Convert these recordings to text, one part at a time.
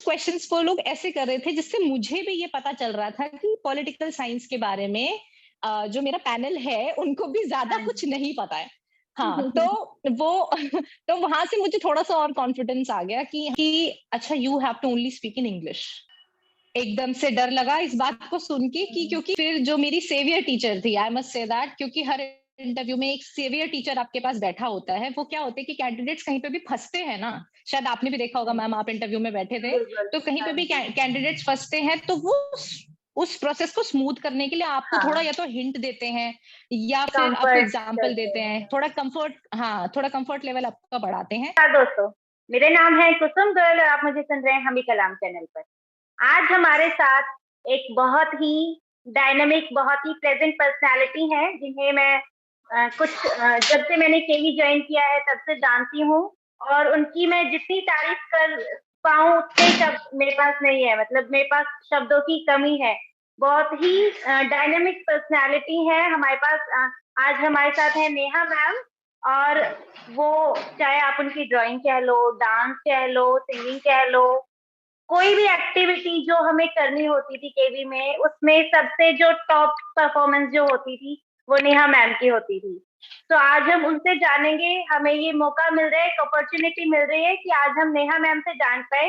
Questions वो लोग ऐसे कर रहे थे जिससे मुझे भी ये पता चल रहा था कि पॉलिटिकल साइंस के बारे में जो मेरा पैनल है उनको भी ज्यादा हाँ कुछ जी। नहीं पता है। हाँ, तो वो तो वहां से मुझे थोड़ा सा और कॉन्फिडेंस आ गया कि अच्छा, you have to only speak in English. एकदम से डर लगा इस बात को सुन के कि क्योंकि फिर जो मेरी सेवियर टीचर थी, आई मस्ट से दैट, क्योंकि हर इंटरव्यू में एक सेवियर टीचर आपके पास बैठा होता है। वो क्या होता है कि कैंडिडेट्स कहीं पे भी फंसते हैं ना, शायद आपने भी देखा होगा हाँ मैम, जी, आप इंटरव्यू में बैठे थे, बिल्कुल। तो कहीं हाँ पे भी जी। कैंडिडेट्स फंसते हैं, तो वो उस प्रोसेस को स्मूथ करने के लिए आपको थोड़ा हाँ, या तो हिंट देते हैं या फिर आपको कंफर्ट एग्जाम्पल करते देते हैं, हैं। थोड़ा कंफर्ट, हाँ, थोड़ा कंफर्ट लेवल आपका बढ़ाते हैं। हाँ दोस्तों, मेरा नाम है कुसुम गर्ल और आप मुझे सुन रहे हैं हम ही कलाम चैनल पर। आज हमारे साथ एक बहुत ही डायनामिक, बहुत ही प्रेजेंट पर्सनालिटी है, जिन्हें मैं जब से मैंने केवी ज्वाइन किया है तब से जानती हूँ। और उनकी मैं जितनी तारीफ कर पाऊँ उतने शब्द मेरे पास नहीं है, मतलब मेरे पास शब्दों की कमी है। बहुत ही डायनामिक पर्सनालिटी है हमारे पास। आज हमारे साथ है नेहा मैम। और वो, चाहे आप उनकी ड्राइंग कह लो, डांस कह लो, सिंगिंग कह लो, कोई भी एक्टिविटी जो हमें करनी होती थी केवी में, उसमें सबसे जो टॉप परफॉर्मेंस जो होती थी वो नेहा मैम की होती थी। तो आज हम उनसे जानेंगे, हमें ये मौका मिल रहा है, एक अपॉर्चुनिटी मिल रही है कि आज हम नेहा मैम से जान पाए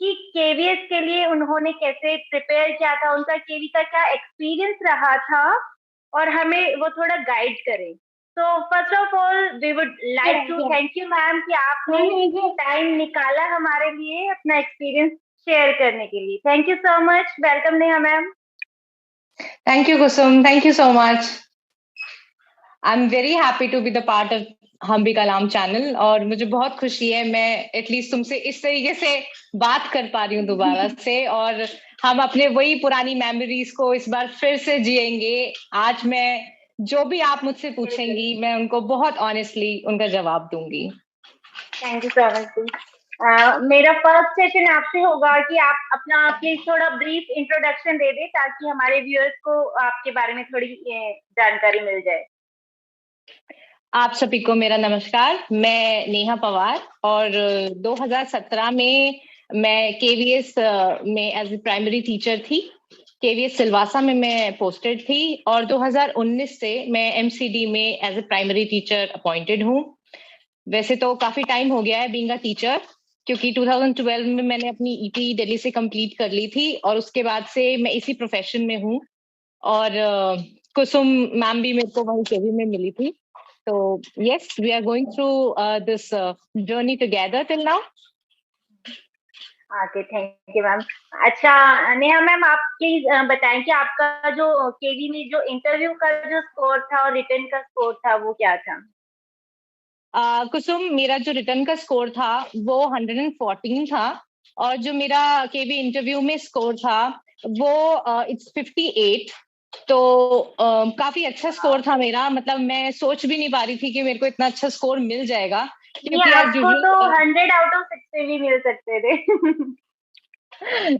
कि केवीएस के लिए उन्होंने कैसे प्रिपेयर किया था, उनका केवी का क्या एक्सपीरियंस रहा था, और हमें वो थोड़ा गाइड करें। तो first of all we would like to thank you ma'am कि आपने टाइम निकाला हमारे लिए अपना एक्सपीरियंस शेयर करने के लिए। Thank you so much. Welcome Neha ma'am. Thank you Kusum, thank you so much. I am very happy to be the part of हम भी कलाम चैनल, और मुझे बहुत खुशी है मैं एटलीस्ट तुमसे इस तरीके से बात कर पा रही हूँ दोबारा से, और हम अपने वही पुरानी मेमोरीज को इस बार फिर से जिएंगे। आज मैं जो भी आप मुझसे बिल्कुल। पूछेंगी मैं उनको बहुत ऑनेस्टली उनका जवाब दूंगी। थैंक यू सो मच जी। मेरा फर्स्ट सेशन आपसे होगा कि आप अपना प्लीज थोड़ा ब्रीफ इंट्रोडक्शन दे दें ताकि हमारे व्यूअर्स को आपके बारे में थोड़ी जानकारी मिल जाए। आप सभी को मेरा नमस्कार। मैं नेहा पवार, और 2017 में मैं केवीएस में एज ए प्राइमरी टीचर थी। केवीएस सिलवासा में मैं पोस्टेड थी, और 2019 से मैं एमसीडी में as a primary teacher appointed हूँ। वैसे तो काफी टाइम हो गया है बीइंग अ टीचर, क्योंकि 2012 में मैंने अपनी ईटी दिल्ली से कंप्लीट कर ली थी, और उसके बाद से मैं इसी प्रोफेशन में हूँ। और कुसुम मैम भी मेरे को वही केवी में मिली थी। So yes, we are going through this journey together till now. Okay, thank you ma'am. अच्छा नेहा मैम, आप प्लीज बताएं कि आपका जो केवी में जो इंटरव्यू का जो स्कोर था और रिटर्न का स्कोर था वो क्या था? कुसुम, मेरा जो रिटर्न का स्कोर था वो 114 था, और जो मेरा केवी इंटरव्यू में स्कोर था वो इट्स 58। तो काफी अच्छा स्कोर था मेरा, मतलब मैं सोच भी नहीं पा रही थी कि मेरे को इतना अच्छा स्कोर मिल जाएगा, नहीं, क्योंकि एज आपको तो यूजुअल 100 आउट ऑफ 60 भी मिल सकते थे।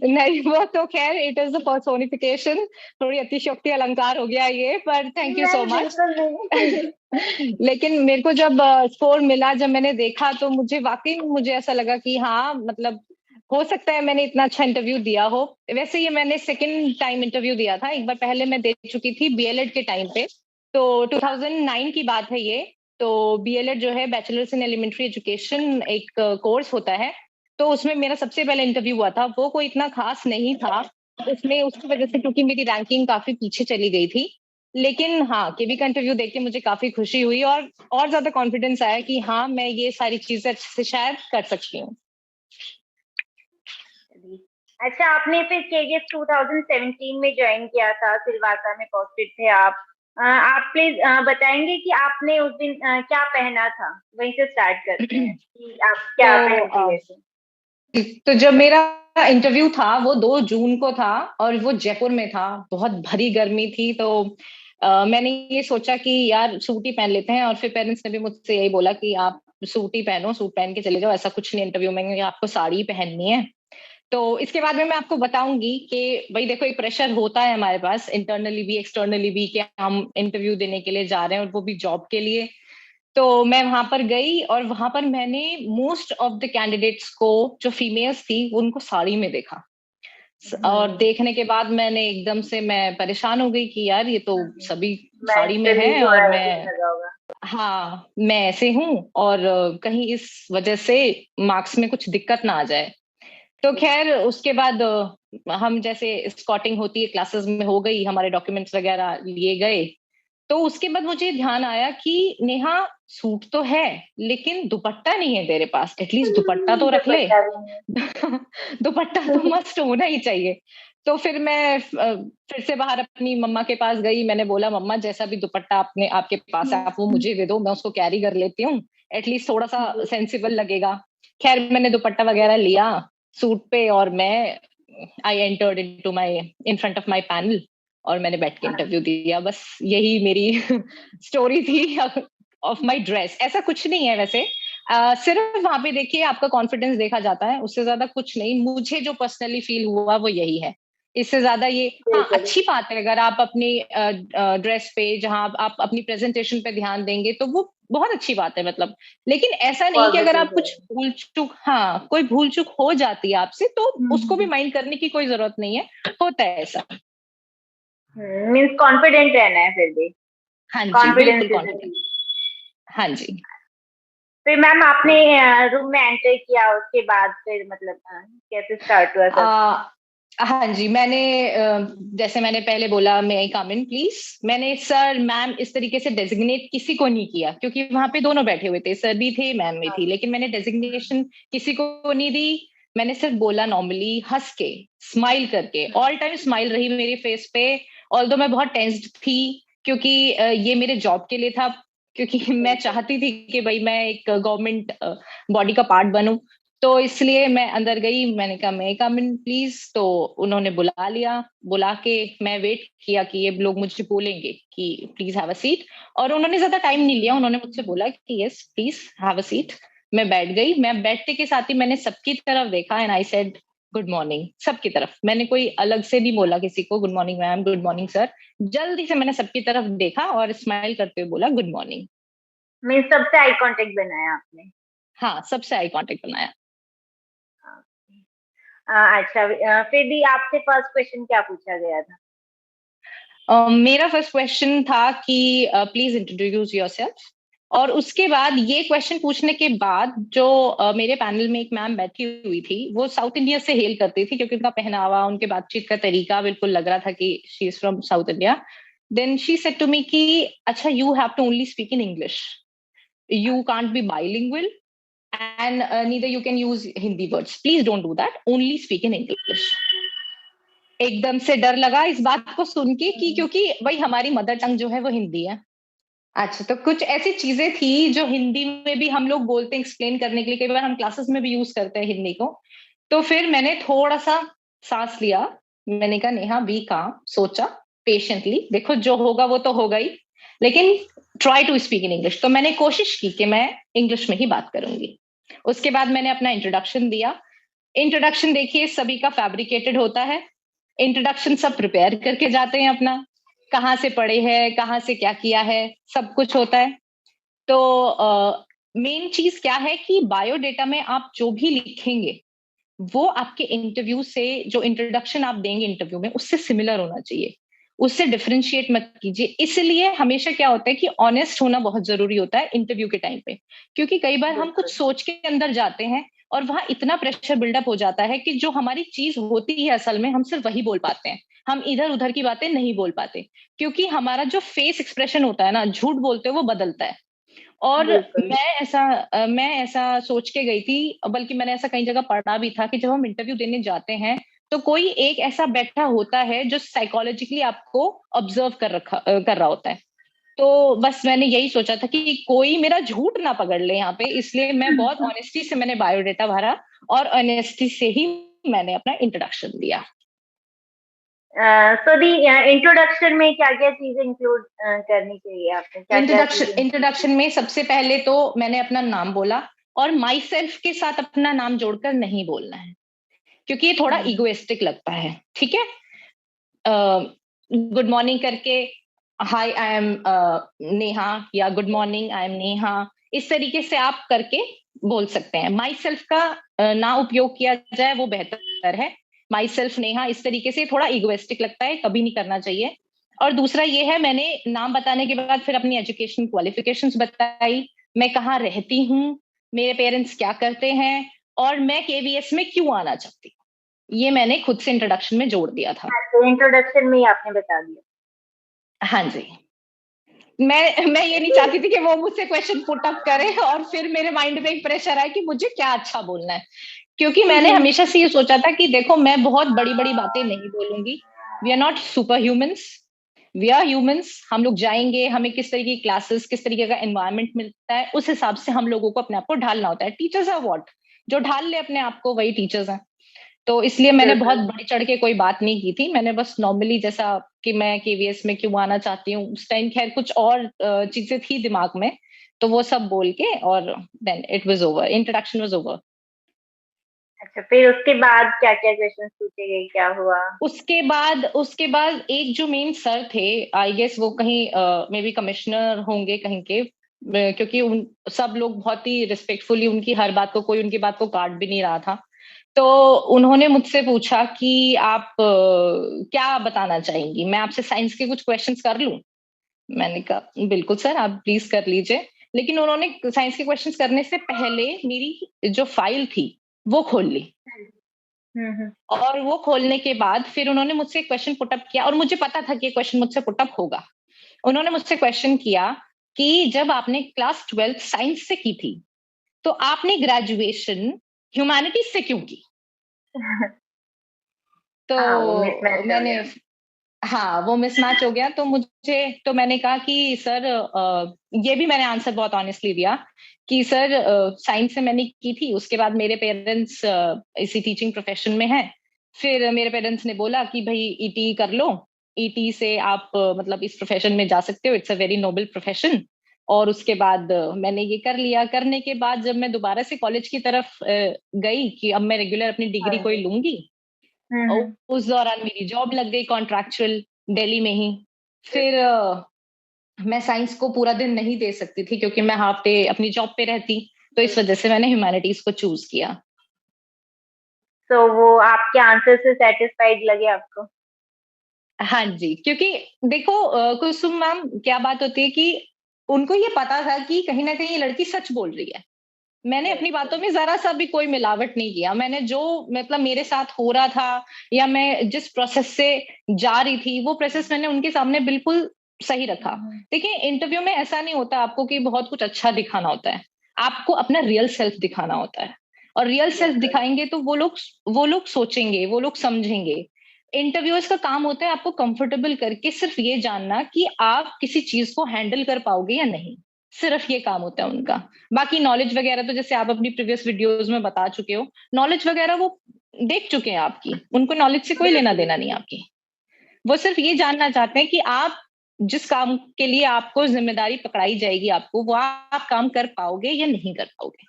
नहीं, वो तो खैर इट इज द पर्सोनिफिकेशन, थोड़ी अतिशयोक्ति अलंकार हो गया ये, पर थैंक यू सो नहीं, मच। बिल्कुल नहीं। लेकिन मेरे को जब स्कोर मिला, जब मैंने देखा, तो मुझे वाकई में मुझे ऐसा लगा कि हाँ, मतलब हो सकता है मैंने इतना अच्छा इंटरव्यू दिया हो। वैसे ये मैंने सेकंड टाइम इंटरव्यू दिया था, एक बार पहले मैं दे चुकी थी बीएलएड के टाइम पे, तो 2009 की बात है ये। तो बीएलएड जो है बैचलर्स इन एलिमेंट्री एजुकेशन, एक कोर्स होता है, तो उसमें मेरा सबसे पहला इंटरव्यू हुआ था। वो कोई इतना खास नहीं था उसमें, उसकी वजह से, क्योंकि मेरी रैंकिंग काफी पीछे चली गई थी। लेकिन हाँ, केवी का इंटरव्यू देख के मुझे काफी खुशी हुई, और ज्यादा कॉन्फिडेंस आया कि हाँ, मैं ये सारी चीजें अच्छे से शायद कर सकती हूँ। अच्छा, आपने फिर केजीएस 2017 में ज्वाइन किया था, सिलवासा में पोस्टेड थे आप। आप प्लीज बताएंगे कि आपने उस दिन क्या पहना था? वहीं से स्टार्ट करते हैं कि आप क्या पहन के तो गए थे। तो जब मेरा इंटरव्यू था वो 2 जून को था, और वो जयपुर में था। बहुत भरी गर्मी थी, तो मैंने ये सोचा कि यार सूट ही पहन लेते हैं, और फिर पेरेंट्स ने भी मुझसे यही बोला कि आप सूट ही पहनो, सूट पहन के चले जाओ, ऐसा कुछ नहीं इंटरव्यू में आपको साड़ी ही पहननी है। तो इसके बाद में मैं आपको बताऊंगी कि भाई देखो, एक प्रेशर होता है हमारे पास, इंटरनली भी एक्सटर्नली भी, कि हम इंटरव्यू देने के लिए जा रहे हैं, और वो भी जॉब के लिए। तो मैं वहां पर गई और वहां पर मैंने मोस्ट ऑफ द कैंडिडेट्स को, जो फीमेल्स थी, उनको साड़ी में देखा। और देखने के बाद मैंने एकदम से मैं परेशान हो गई कि यार ये तो सभी साड़ी में मेंटली है और थोड़ा अजीब मैं, लगा होगा। हाँ मैं ऐसे हूँ, और कहीं इस वजह से मार्क्स में कुछ दिक्कत ना आ जाए। तो खैर उसके बाद हम जैसे स्कॉटिंग होती है क्लासेस में हो गई, हमारे डॉक्यूमेंट्स वगैरह लिए गए। तो उसके बाद मुझे ध्यान आया कि नेहा, सूट तो है लेकिन दुपट्टा नहीं है तेरे पास, एटलीस्ट दुपट्टा तो रख ले। दुपट्टा भी नहीं। दुपट्टा तो मस्ट होना ही चाहिए। तो फिर मैं फिर से बाहर अपनी मम्मा के पास गई, मैंने बोला मम्मा जैसा भी दुपट्टा आपने आपके पास है आप वो मुझे दे दो, मैं उसको कैरी कर लेती हूँ, एटलीस्ट थोड़ा सा सेंसिबल लगेगा। खैर मैंने दुपट्टा वगैरह लिया सूट पे, और मैं I entered into my in front of my panel, और मैंने बैठ के इंटरव्यू दिया। बस यही मेरी स्टोरी थी ऑफ माय ड्रेस। ऐसा कुछ नहीं है वैसे, सिर्फ वहां पे देखिए आपका कॉन्फिडेंस देखा जाता है, उससे ज्यादा कुछ नहीं। मुझे जो पर्सनली फील हुआ वो यही है, इससे ज्यादा ये, हाँ बिल्कुल। अच्छी बात है अगर आप अपनी ड्रेस पे, जहां आप अपनी प्रेजेंटेशन पे ध्यान देंगे तो वो बहुत अच्छी बात है, मतलब। लेकिन ऐसा नहीं कि अगर पॉजिटिव आप है। कुछ भूल चूक, हाँ कोई भूल चूक हो जाती है आपसे तो उसको भी माइंड करने की कोई जरूरत नहीं है, होता है ऐसा। मीन्स कॉन्फिडेंट रहना है फिर भी। हाँ जी कॉन्फिडेंस बिल्कुल इज द कॉन्फिडेंट। की। हाँ जी। फिर मैम आपने रूम में एंटर किया, उसके बाद फिर मतलब कैसे स्टार्ट हुआ सब? आ, हाँ जी, मैंने जैसे मैंने पहले बोला, मे आई कम इन प्लीज, मैंने सर मैम इस तरीके से डेजिग्नेट किसी को नहीं किया, क्योंकि वहां पे दोनों बैठे हुए थे, सर भी थे मैम भी थी, लेकिन मैंने डेजिग्नेशन किसी को नहीं दी। मैंने सिर्फ बोला नॉर्मली, हंस के, स्माइल करके, ऑल टाइम स्माइल रही मेरे फेस पे। ऑल्दो मैं बहुत टेंस्ड थी, क्योंकि ये मेरे जॉब के लिए था, क्योंकि मैं चाहती थी कि भाई मैं एक गवर्नमेंट बॉडी का पार्ट बनूं। तो इसलिए मैं अंदर गई, मैंने कहा मैं कम इन प्लीज, तो उन्होंने बुला लिया। बुला के मैं वेट किया कि ये लोग मुझे बोलेंगे कि प्लीज हैव अ सीट, और उन्होंने ज्यादा टाइम नहीं लिया, उन्होंने मुझसे बोला कि yes please have a seat. मैं बैठ गई, मैं बैठते के साथ ही मैंने सबकी तरफ देखा and I said good morning, सबकी तरफ। मैंने कोई अलग से नहीं बोला किसी को good morning ma'am, good morning sir, जल्दी से मैंने सबकी तरफ देखा और स्माइल करते हुए बोला गुड मॉर्निंग। मीन्स सबसे आई कांटेक्ट बनाया आपने? हाँ, सबसे आई कांटेक्ट बनाया। अच्छा, फिर भी आपसे फर्स्ट क्वेश्चन क्या पूछा गया था? मेरा फर्स्ट क्वेश्चन था कि प्लीज इंट्रोड्यूस योरसेल्फ। और उसके बाद ये क्वेश्चन पूछने के बाद जो मेरे पैनल में एक मैम बैठी हुई थी, वो साउथ इंडिया से हेल करती थी, क्योंकि उनका पहनावा, उनके बातचीत का तरीका बिल्कुल लग रहा था कि she is from South India. Then she said to me कि अच्छा, you have to only speak in English, you can't be bilingual, and neither you can use Hindi words, please don't do that, only speak in English. एकदम से डर लगा इस बात को सुन के, कि क्योंकि भाई हमारी मदर टंग जो है वो हिंदी है। अच्छा, तो कुछ ऐसी चीजें थी जो हिंदी में भी हम लोग बोलते हैं एक्सप्लेन करने के लिए, कई बार हम क्लासेस में भी यूज करते हैं हिंदी को। तो फिर मैंने थोड़ा सा सांस लिया, मैंने कहा नेहा बी काम, सोचा पेशेंटली, देखो जो होगा वो तो होगा ही, लेकिन try to speak in English. तो मैंने कोशिश की कि मैं इंग्लिश में ही बात करूंगी। उसके बाद मैंने अपना इंट्रोडक्शन दिया। इंट्रोडक्शन देखिए सभी का फैब्रिकेटेड होता है, इंट्रोडक्शन सब प्रिपेयर करके जाते हैं अपना, कहाँ से पढ़े हैं, कहाँ से क्या किया है, सब कुछ होता है। तो मेन चीज क्या है कि बायोडेटा में आप जो भी लिखेंगे वो आपके इंटरव्यू से, जो इंट्रोडक्शन आप देंगे इंटरव्यू में, उससे सिमिलर होना चाहिए, उससे डिफरेंशिएट मत कीजिए। इसलिए हमेशा क्या होता है कि ऑनेस्ट होना बहुत जरूरी होता है इंटरव्यू के टाइम पे, क्योंकि कई बार हम कुछ बिल्कुल। सोच के अंदर जाते हैं और वहां इतना प्रेशर बिल्डअप हो जाता है कि जो हमारी चीज होती है असल में हम सिर्फ वही बोल पाते हैं, हम इधर उधर की बातें नहीं बोल पाते, क्योंकि हमारा जो फेस एक्सप्रेशन होता है ना, झूठ बोलते हुए वो बदलता है। और बिल्कुल। मैं ऐसा सोच के गई थी, बल्कि मैंने ऐसा कई जगह पढ़ा भी था कि जब हम इंटरव्यू देने जाते हैं तो कोई एक ऐसा बैठा होता है जो साइकोलॉजिकली आपको ऑब्जर्व कर रहा होता है। तो बस मैंने यही सोचा था कि कोई मेरा झूठ ना पकड़ ले यहाँ पे, इसलिए मैं बहुत ऑनेस्टी से मैंने बायोडेटा भरा, और ऑनेस्टी से ही मैंने अपना इंट्रोडक्शन दिया। सो दी इंट्रोडक्शन में क्या क्या चीजें इंक्लूड करनी चाहिए, आपने क्या क्या इंट्रोडक्शन चीजें इंक्लूड इंट्रोडक्शन में सबसे पहले तो मैंने अपना नाम बोला, और माई सेल्फ के साथ अपना नाम जोड़कर नहीं बोलना है, क्योंकि ये थोड़ा की? इगोइस्टिक लगता है, ठीक है। गुड मॉर्निंग करके हाय आई एम नेहा या good morning I am Neha, इस तरीके से आप करके बोल सकते हैं। माई सेल्फ का ना उपयोग किया जाए वो बेहतर है। माई सेल्फ नेहा इस तरीके से थोड़ा इगोइस्टिक लगता है, कभी नहीं करना चाहिए। और दूसरा ये है, मैंने नाम बताने के बाद फिर अपनी एजुकेशन क्वालिफिकेशंस बताई, मैं कहाँ रहती हूँ, मेरे पेरेंट्स क्या करते हैं, और मैं केवीएस में क्यों आना चाहती हूँ। ये मैंने खुद से इंट्रोडक्शन में जोड़ दिया था। इंट्रोडक्शन में ही आपने बता दिया। हाँ जी। मैं ये नहीं चाहती थी कि वो मुझसे क्वेश्चन पुट अप करे और फिर मेरे माइंड में एक प्रेशर आए कि मुझे क्या अच्छा बोलना है। क्योंकि मैंने हमेशा से ये सोचा था कि देखो, मैं बहुत बड़ी बड़ी बातें नहीं बोलूंगी। We are not super humans, we are humans. हम लोग जाएंगे, हमें किस तरीके की क्लासेस, किस तरीके का एनवायरनमेंट मिलता है, उस हिसाब से हम लोगों को अपने आप को ढालना होता है। टीचर्स आर व्हाट, जो ढाल ले अपने आप को वही टीचर्स हैं। तो इसलिए मैंने बहुत बिल्कुल। बढ़ चढ़ के कोई बात नहीं की थी। मैंने बस नॉर्मली, जैसा कि मैं केवीएस में क्यों आना चाहती हूँ, उस टाइम खैर कुछ और चीजें थी दिमाग में, तो वो सब बोल के और then it was over, introduction was over. अच्छा, फिर उसके बाद क्या क्या क्वेश्चन पूछे गए, क्या हुआ? उसके बाद एक जो मेन सर थे, आई गेस वो कहीं मे बी कमिश्नर होंगे कहीं के, क्योंकि उन सब लोग बहुत ही रिस्पेक्टफुली उनकी हर बात को, कोई उनकी बात को काट भी नहीं रहा था। तो उन्होंने मुझसे पूछा कि आप क्या बताना चाहेंगी, मैं आपसे साइंस के कुछ क्वेश्चंस कर लूं। मैंने कहा बिल्कुल सर, आप प्लीज कर लीजिए। लेकिन उन्होंने साइंस के क्वेश्चंस करने से पहले मेरी जो फाइल थी वो खोल ली। हम्म। और वो खोलने के बाद फिर उन्होंने मुझसे एक क्वेश्चन पुटअप किया, और मुझे पता था कि ये क्वेश्चन मुझसे पुटअप होगा। उन्होंने मुझसे क्वेश्चन किया कि जब आपने क्लास 12th साइंस से की थी, तो आपने ग्रेजुएशन ह्यूमैनिटीज से क्यों की। हाँ, वो तो मिसमैच हो मैंने, गया। हाँ वो मिसमैच हो गया। तो मैंने कहा कि सर, ये भी मैंने आंसर बहुत ऑनेस्टली दिया कि सर, साइंस से मैंने की थी, उसके बाद मेरे पेरेंट्स इसी टीचिंग प्रोफेशन में हैं। फिर मेरे पेरेंट्स ने बोला कि भाई ईटी कर लो, ईटी से आप मतलब इस प्रोफेशन में जा सकते हो, it's a very noble profession. और उसके बाद मैंने ये कर लिया। करने के बाद जब मैं दोबारा से कॉलेज की तरफ गई कि अब मैं रेगुलर अपनी हाँ डिग्री कोई जी। लूंगी, और हम्म। उस दौरान मेरी जॉब लग गई कॉन्ट्रैक्चुअल, दिल्ली में ही। फिर मैं साइंस को पूरा दिन नहीं दे सकती थी क्योंकि मैं हाफ डे अपनी जॉब पे रहती, तो इस वजह से मैंने ह्यूमैनिटीज को चूज किया। तो वो आपके आंसर से सेटिस्फाइड लगे आपको? हाँ जी, क्योंकि देखो कुसुम मैम, क्या बात होती है कि उनको ये पता था कि कहीं ना कहीं ये लड़की सच बोल रही है। मैंने अपनी बातों बिल्कुल। में जरा सा भी कोई मिलावट नहीं किया। मैंने जो मतलब मेरे साथ हो रहा था, या मैं जिस प्रोसेस से जा रही थी, वो प्रोसेस मैंने उनके सामने बिल्कुल सही रखा। हम्म। देखिए, इंटरव्यू में ऐसा नहीं होता आपको कि बहुत कुछ अच्छा दिखाना होता है। आपको अपना रियल सेल्फ दिखाना होता है। और रियल सेल्फ बिल्कुल। दिखाएंगे तो वो लोग सोचेंगे, वो लोग समझेंगे। इंटरव्यूअर्स का काम होता है आपको कंफर्टेबल करके सिर्फ ये जानना कि आप किसी चीज को हैंडल कर पाओगे या नहीं। सिर्फ ये काम होता है उनका। बाकी नॉलेज वगैरह तो जैसे आप अपनी प्रीवियस वीडियोस में बता चुके हो, नॉलेज वगैरह वो देख चुके हैं आपकी, उनको नॉलेज से कोई लेना बिल्कुल। देना नहीं आपकी। वो सिर्फ ये जानना चाहते हैं कि आप जिस काम के लिए आपको जिम्मेदारी पकड़ाई जाएगी, आपको वो आप काम कर पाओगे या नहीं कर पाओगे।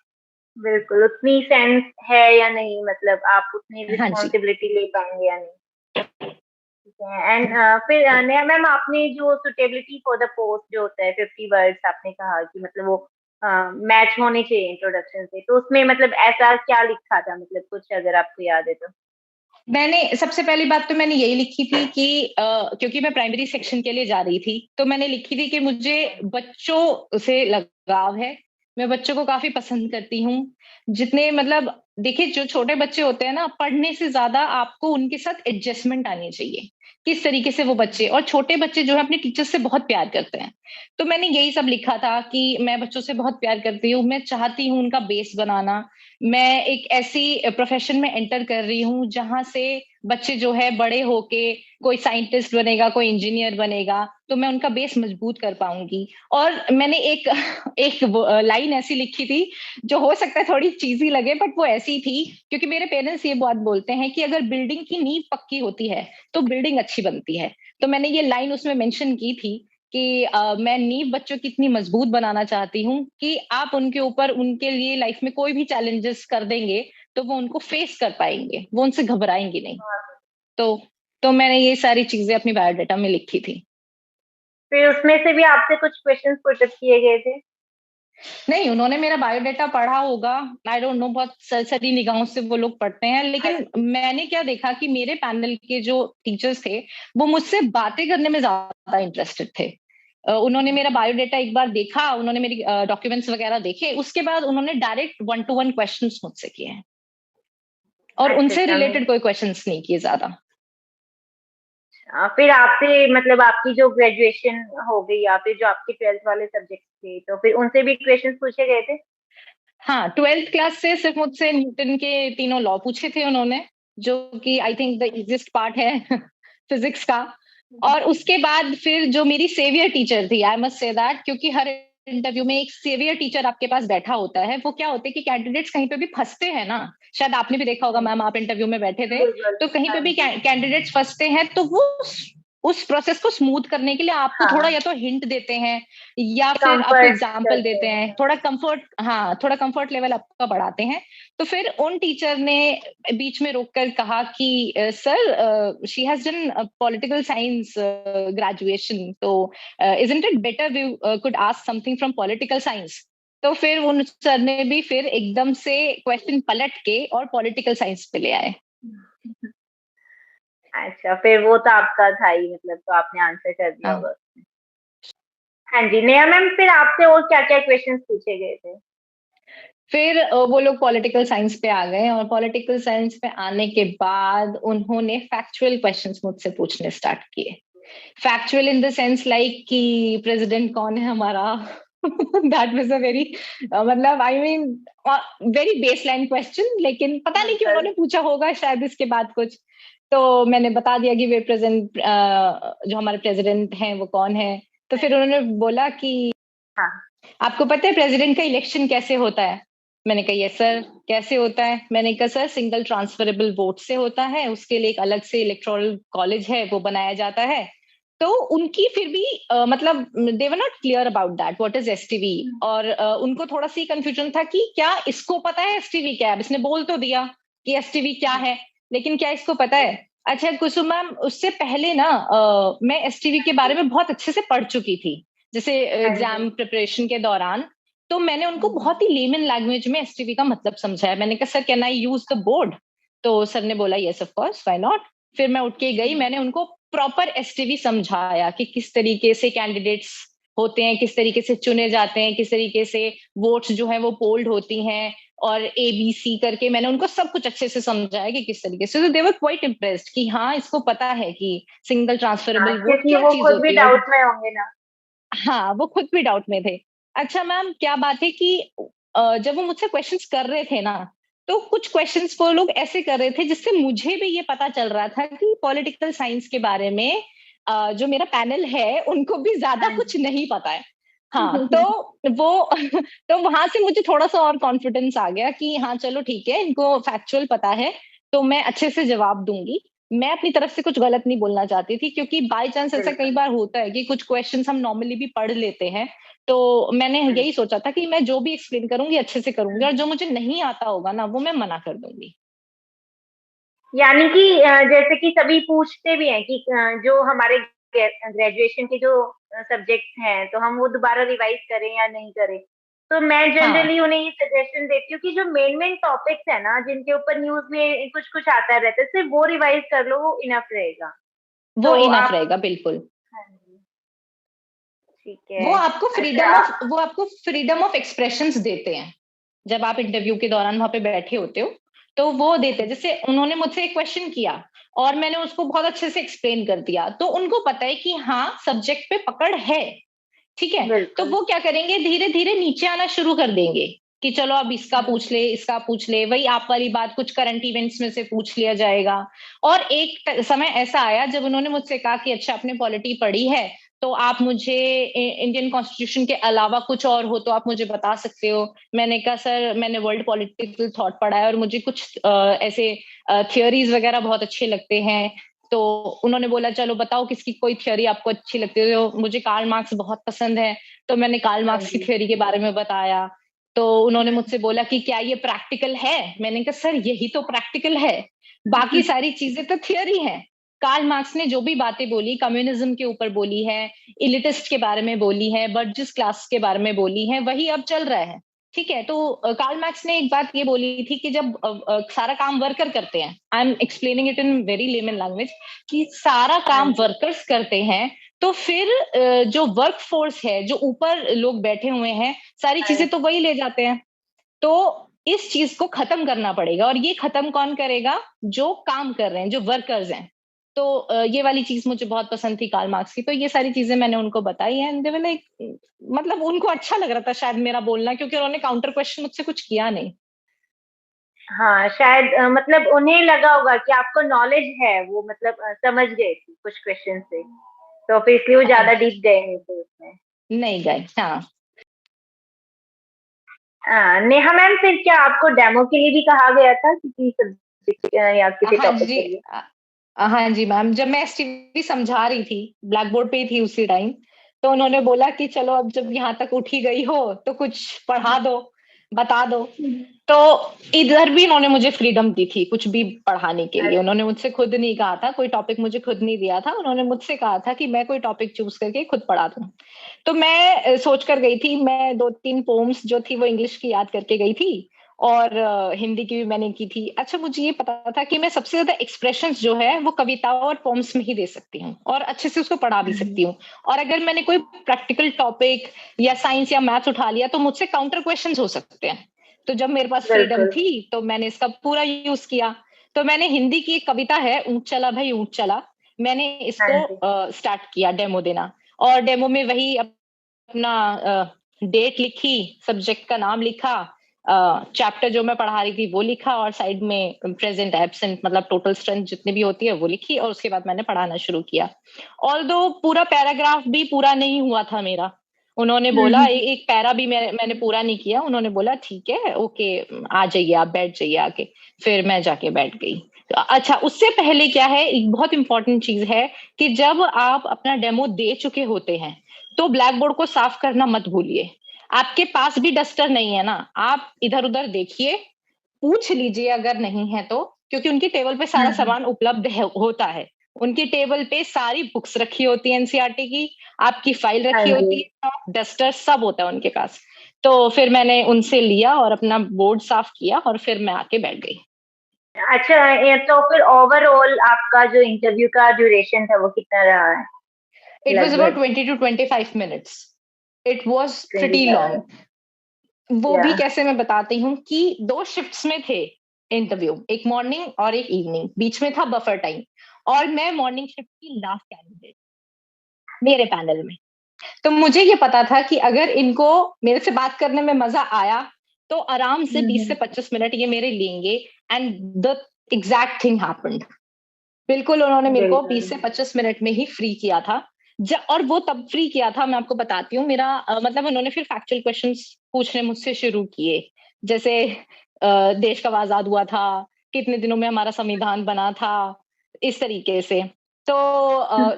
बिल्कुल, उतनी सेंस है या नहीं, मतलब आप उतनी हाँ जी। रिस्पॉन्सिबिलिटी ले पाएंगे या नहीं। ठीक है। एंड फिर नेहा मैम, आपने जो सुटेबिलिटी फॉर द पोस्ट जो होता है 50 वर्ड्स, आपने कहा कि मतलब वो मैच होने चाहिए इंट्रोडक्शन से, तो उसमें मतलब ऐसा क्या लिखा था, मतलब कुछ अगर आपको याद है तो? मैंने सबसे पहली बात तो मैंने यही लिखी थी कि क्योंकि मैं प्राइमरी सेक्शन के लिए जा रही थी, तो मैंने लिखी थी कि मुझे बच्चों से लगाव है। मैं बच्चों को काफी पसंद करती हूँ। जितने मतलब देखिए, जो छोटे बच्चे होते हैं ना, पढ़ने से ज्यादा आपको उनके साथ एडजस्टमेंट आनी चाहिए। किस तरीके से वो बच्चे, और छोटे बच्चे जो है अपने टीचर से बहुत प्यार करते हैं। तो मैंने यही सब लिखा था कि मैं बच्चों से बहुत प्यार करती हूँ, मैं चाहती हूँ उनका बेस बनाना। मैं एक ऐसी प्रोफेशन में एंटर कर रही हूँ जहां से बच्चे जो है बड़े होके कोई साइंटिस्ट बनेगा, कोई इंजीनियर बनेगा, तो मैं उनका बेस मजबूत कर पाऊंगी। और मैंने एक एक लाइन ऐसी लिखी थी जो हो सकता है थोड़ी चीजी लगे, बट वो ऐसी थी क्योंकि मेरे पेरेंट्स ये बात बोलते हैं कि अगर बिल्डिंग की नींव पक्की होती है तो बिल्डिंग अच्छी बनती है। तो मैंने ये लाइन उसमें मेंशन की थी कि मैं नींव बच्चों की इतनी मजबूत बनाना चाहती हूँ कि आप उनके ऊपर, उनके लिए लाइफ में कोई भी चैलेंजेस कर देंगे तो वो उनको फेस कर पाएंगे, वो उनसे घबराएंगे नहीं। तो तो मैंने ये सारी चीजें अपनी बायोडाटा में लिखी थी। फिर उसमें से भी आपसे कुछ क्वेश्चंस पुटअप किए गए थे? नहीं, उन्होंने मेरा बायोडाटा पढ़ा होगा, आई डोंट नो, बहुत सरसरी निगाहों से वो लोग पढ़ते हैं, लेकिन मैंने क्या देखा कि मेरे पैनल के जो टीचर्स थे वो मुझसे बातें करने में ज्यादा इंटरेस्टेड थे। उन्होंने मेरा बायोडाटा एक बार देखा, उन्होंने मेरी डॉक्यूमेंट्स वगैरह देखे, उसके बाद उन्होंने डायरेक्ट 1-to-1 क्वेश्चंस मुझसे किए हैं और उनसे रिलेटेड कोई क्वेश्चंस नहीं किए ज्यादा। फिर आपसे मतलब आपकी जो ग्रेजुएशन हो गई या फिर जो आपके 12th वाले सब्जेक्ट थे, तो फिर उनसे भी क्वेश्चंस पूछे गए थे? हाँ, 12th क्लास से सिर्फ मुझसे न्यूटन के तीनों लॉ पूछे थे उन्होंने, जो कि I think the easiest part है फिजिक्स का। और उसके बाद फिर जो मेरी सेवियर टीचर थी, आई मस्ट से दैट, क्योंकि हर इंटरव्यू में एक सेवियर टीचर आपके पास बैठा होता है। वो क्या होता है कि कैंडिडेट्स कहीं पे भी फंसते हैं ना, शायद आपने भी देखा होगा मैम, आप इंटरव्यू में बैठे थे, तो कहीं पे भी कैंडिडेट्स फंसते हैं, तो वो उस प्रोसेस को स्मूथ करने के लिए आपको थोड़ा या तो हिंट देते हैं या फिर आपको एग्जाम्पल देते हैं, थोड़ा कंफर्ट, हाँ, थोड़ा कंफर्ट लेवल आपका बढ़ाते हैं। तो फिर उन टीचर ने बीच में रोककर कहा कि sir, she has done political science graduation, तो isn't it better we could ask something from political science. तो फिर उन सर ने भी फिर एकदम से क्वेश्चन पलट के और पॉलिटिकल साइंस पे ले आए। अच्छा, फिर वो तो आपका था ही, मतलब तो आपने आंसर कर दिया होगा उसमें। हाँ जी, नेहा मैम, फिर आपसे और क्या क्या क्वेश्चंस पूछे गए थे? फिर वो लोग पॉलिटिकल साइंस पे आ गए और पॉलिटिकल साइंस पे आने के बाद उन्होंने फैक्चुअल क्वेश्चंस मुझसे पूछने स्टार्ट किए। Factual in the sense like कि प्रेसिडेंट कौन है हमारा, दैट वाज अ वेरी, मतलब I mean very baseline question, लेकिन पता नहीं क्यों उन्होंने पूछा होगा, शायद इसके बाद कुछ। तो मैंने बता दिया कि वे प्रेजेंट जो हमारे प्रेसिडेंट हैं वो कौन है। तो फिर उन्होंने बोला कि हाँ, आपको पता है प्रेसिडेंट का इलेक्शन कैसे होता है? मैंने कहा यस सर, कैसे होता है? मैंने कहा सर, सिंगल ट्रांसफरेबल वोट से होता है, उसके लिए एक अलग से इलेक्टोरल कॉलेज है, वो बनाया जाता है। तो उनकी फिर भी मतलब they were not clear about that what is STV, और उनको थोड़ा सी कंफ्यूजन था कि क्या इसको पता है एसटीवी क्या है। अब इसने बोल तो दिया कि एसटीवी क्या है, लेकिन क्या इसको पता है? अच्छा कुसुम मैम, उससे पहले ना मैं एसटीवी के बारे में बहुत अच्छे से पढ़ चुकी थी, जैसे एग्जाम प्रिपरेशन के दौरान। तो मैंने उनको बहुत ही लेमन लैंग्वेज में एसटीवी का मतलब समझाया। मैंने कहा sir, can I use the board? तो सर ने बोला yes of course, why not. फिर मैं उठ के गई, मैंने उनको प्रॉपर एसटीवी समझाया कि किस तरीके से कैंडिडेट्स होते हैं, किस तरीके से चुने जाते हैं, किस तरीके से वोट्स जो है वो पोल्ड होती हैं, और ABC करके मैंने उनको सब कुछ अच्छे से समझाया कि किस तरीके से। दे वर क्वाइट इम्प्रेस्ड कि हाँ, इसको पता है कि सिंगल ट्रांसफरेबल वोट क्योंकि क्या वो चीज खुद भी होती है। डाउट में होंगे ना। हाँ, वो खुद भी डाउट में थे। अच्छा मैम, क्या बात है कि जब वो मुझसे क्वेश्चंस कर रहे थे ना, तो कुछ क्वेश्चंस वो लोग ऐसे कर रहे थे जिससे मुझे भी ये पता चल रहा था कि पॉलिटिकल साइंस के बारे में जो मेरा पैनल है उनको भी ज्यादा कुछ नहीं पता है। हाँ, तो वो तो वहां से मुझे थोड़ा सा और कॉन्फिडेंस आ गया कि हाँ चलो ठीक है, इनको फैक्चुअल पता है, तो मैं अच्छे से जवाब दूंगी। मैं अपनी तरफ से कुछ गलत नहीं बोलना चाहती थी, क्योंकि बाय चांस ऐसा कई बार होता है कि कुछ क्वेश्चंस हम नॉर्मली भी पढ़ लेते हैं। तो मैंने यही सोचा था कि मैं जो भी एक्सप्लेन करूंगी अच्छे से करूंगी, और जो मुझे नहीं आता होगा ना वो मैं मना कर दूंगी। यानी कि जैसे कि सभी पूछते भी हैं कि जो हमारे ग्रेजुएशन के जो सब्जेक्ट हैं, तो हम वो दोबारा रिवाइज करें या नहीं करें। तो मैं जनरली उन्हें ये सजेशन देती हूँ कि जो मेन मेन टॉपिक्स है ना, जिनके ऊपर न्यूज में कुछ कुछ आता रहता है, सिर्फ वो रिवाइज कर लो, वो इनफ रहेगा। वो तो इनफ आप, रहेगा, बिल्कुल। हाँ जी, ठीक वो है। आपको फ्रीडम अच्छा, ऑफ वो आपको फ्रीडम ऑफ एक्सप्रेशंस देते हैं जब आप इंटरव्यू के दौरान वहां पे बैठे होते हो। तो वो देते हैं, जैसे उन्होंने मुझसे एक क्वेश्चन किया और मैंने उसको बहुत अच्छे से एक्सप्लेन कर दिया, तो उनको पता है कि हाँ, सब्जेक्ट पे पकड़ है, ठीक है। तो वो क्या करेंगे, धीरे धीरे नीचे आना शुरू कर देंगे कि चलो अब इसका पूछ ले, इसका पूछ ले, वही आप वाली बात, कुछ करंट इवेंट्स में से पूछ लिया जाएगा। और एक समय ऐसा आया जब उन्होंने मुझसे कहा कि अच्छा, आपने पॉलिटी पढ़ी है, तो आप मुझे इंडियन कॉन्स्टिट्यूशन के अलावा कुछ और हो तो आप मुझे बता सकते हो। मैंने कहा सर, मैंने वर्ल्ड पॉलिटिकल थॉट पढ़ा है और मुझे कुछ ऐसे थियोरीज वगैरह बहुत अच्छे लगते हैं। तो उन्होंने बोला चलो बताओ किसकी कोई थ्योरी आपको अच्छी लगती है। तो मुझे कार्ल मार्क्स बहुत पसंद है, तो मैंने कार्ल मार्क्स की थ्योरी के बारे में बताया। तो उन्होंने मुझसे बोला कि क्या ये प्रैक्टिकल है? मैंने कहा सर, यही तो प्रैक्टिकल है, बाकी सारी चीजें तो थ्योरी है। कार्ल मार्क्स ने जो भी बातें बोली, कम्युनिज्म के ऊपर बोली है, इलिटिस्ट के बारे में बोली है, बर्जिस क्लास के बारे में बोली है, वही अब चल रहा है। ठीक है, तो कार्ल मार्क्स ने एक बात ये बोली थी कि जब सारा काम वर्कर करते हैं, I am explaining it in very layman language, कि सारा काम वर्कर्स करते हैं, तो फिर जो वर्क फोर्स है, जो ऊपर लोग बैठे हुए हैं, सारी चीजें तो वही ले जाते हैं। तो इस चीज को खत्म करना पड़ेगा, और ये खत्म कौन करेगा? जो काम कर रहे हैं, जो वर्कर्स हैं। तो ये वाली चीज मुझे बहुत पसंद थी कार्ल मार्क्स की, तो ये सारी चीजें मैंने उनको बताई, एंड दे वर लाइक, मतलब उनको अच्छा लग रहा था शायद मेरा बोलना, क्योंकि उन्होंने काउंटर क्वेश्चन मुझसे कुछ किया नहीं। हाँ शायद मतलब उन्हें लगा होगा कि आपको नॉलेज है, वो मतलब समझ गए थे कुछ क्वेश्चन से, तो फिर इसलिए वो ज्यादा डीप गए नहीं थे उसमें। नहीं गए, हाँ। नेहा मैम, फिर क्या आपको डेमो के लिए भी कहा गया था किसी सब्जेक्ट या किसी हाँ टॉपिक जी, के लिए? हाँ जी मैम, जब मैं एसटीवी समझा रही थी, ब्लैक बोर्ड पे ही थी उसी टाइम, तो उन्होंने बोला कि चलो अब जब यहाँ तक उठी गई हो तो कुछ पढ़ा दो, बता दो। तो इधर भी इन्होंने मुझे फ्रीडम दी थी कुछ भी पढ़ाने के लिए। उन्होंने मुझसे खुद नहीं कहा था, कोई टॉपिक मुझे खुद नहीं दिया था, उन्होंने मुझसे कहा था कि मैं कोई टॉपिक चूज करके खुद पढ़ा दूं। तो मैं सोच कर गई थी, मैं 2-3 पोम्स जो थी वो इंग्लिश की याद करके गई थी, और हिंदी की भी मैंने की थी। अच्छा, मुझे ये पता था कि मैं सबसे ज्यादा एक्सप्रेशंस जो है वो कविताओं और पोम्स में ही दे सकती हूँ, और अच्छे से उसको पढ़ा भी सकती हूँ। और अगर मैंने कोई प्रैक्टिकल टॉपिक या साइंस या मैथ उठा लिया तो मुझसे काउंटर क्वेश्चंस हो सकते हैं। तो जब मेरे पास फ्रीडम बिल्कुल। थी तो मैंने इसका पूरा यूज किया। तो मैंने हिंदी की एक कविता है, ऊंट चला भाई ऊंट चला, मैंने हाँ इसको जी। स्टार्ट किया डेमो देना। और डेमो में वही अपना डेट लिखी, सब्जेक्ट का नाम लिखा, चैप्टर जो मैं पढ़ा रही थी वो लिखा, और साइड में प्रेजेंट एब्सेंट मतलब टोटल स्ट्रेंथ जितनी भी होती है वो लिखी, और उसके बाद मैंने पढ़ाना शुरू किया। ऑल्दो पूरा पैराग्राफ भी पूरा नहीं हुआ था मेरा, उन्होंने बोला एक पैरा भी मैंने पूरा नहीं किया, उन्होंने बोला ठीक है ओके, आ जाइए आप, बैठ जाइए आके। फिर मैं जाके बैठ गई। अच्छा, उससे पहले क्या है, एक बहुत इंपॉर्टेंट चीज है कि जब आप अपना डेमो दे चुके होते हैं तो ब्लैक बोर्ड को साफ करना मत भूलिए। आपके पास भी डस्टर नहीं है ना, आप इधर उधर देखिए, पूछ लीजिए अगर नहीं है तो, क्योंकि उनकी टेबल पे सारा सामान उपलब्ध होता है। उनकी टेबल पे सारी बुक्स रखी होती है एनसीईआरटी की, आपकी फाइल हाँ रखी जी। होती है, डस्टर सब होता है उनके पास। तो फिर मैंने उनसे लिया और अपना बोर्ड साफ किया, और फिर मैं आके बैठ गई। अच्छा, ये तो फिर ओवरऑल आपका जो इंटरव्यू का ड्यूरेशन था वो कितना रहा है इट वॉज अबाउट लगभग? 20 to 25 minutes. It was pretty 25। Long. वो या। भी कैसे, मैं बताती हूँ कि 2 शिफ्ट्स में थे इंटरव्यू, एक मॉर्निंग और एक इवनिंग, बीच में था बफर टाइम, और मैं मॉर्निंग शिफ्ट की लास्ट कैंडिडेट मेरे पैनल में। तो मुझे ये पता था कि अगर इनको मेरे से बात करने में मजा आया तो आराम से 20 से 25 मिनट ये मेरे लेंगे, and the exact thing happened. बिल्कुल उन्होंने मेरे को बिल्कुल। 20 से 25 मिनट में ही फ्री किया था। और वो तब फ्री किया था, मैं आपको बताती हूँ, मेरा मतलब उन्होंने फिर फैक्चुअल क्वेश्चंस पूछने मुझसे शुरू किए, जैसे देश कब आजाद हुआ था, कितने दिनों में हमारा संविधान बना था, इस तरीके से। तो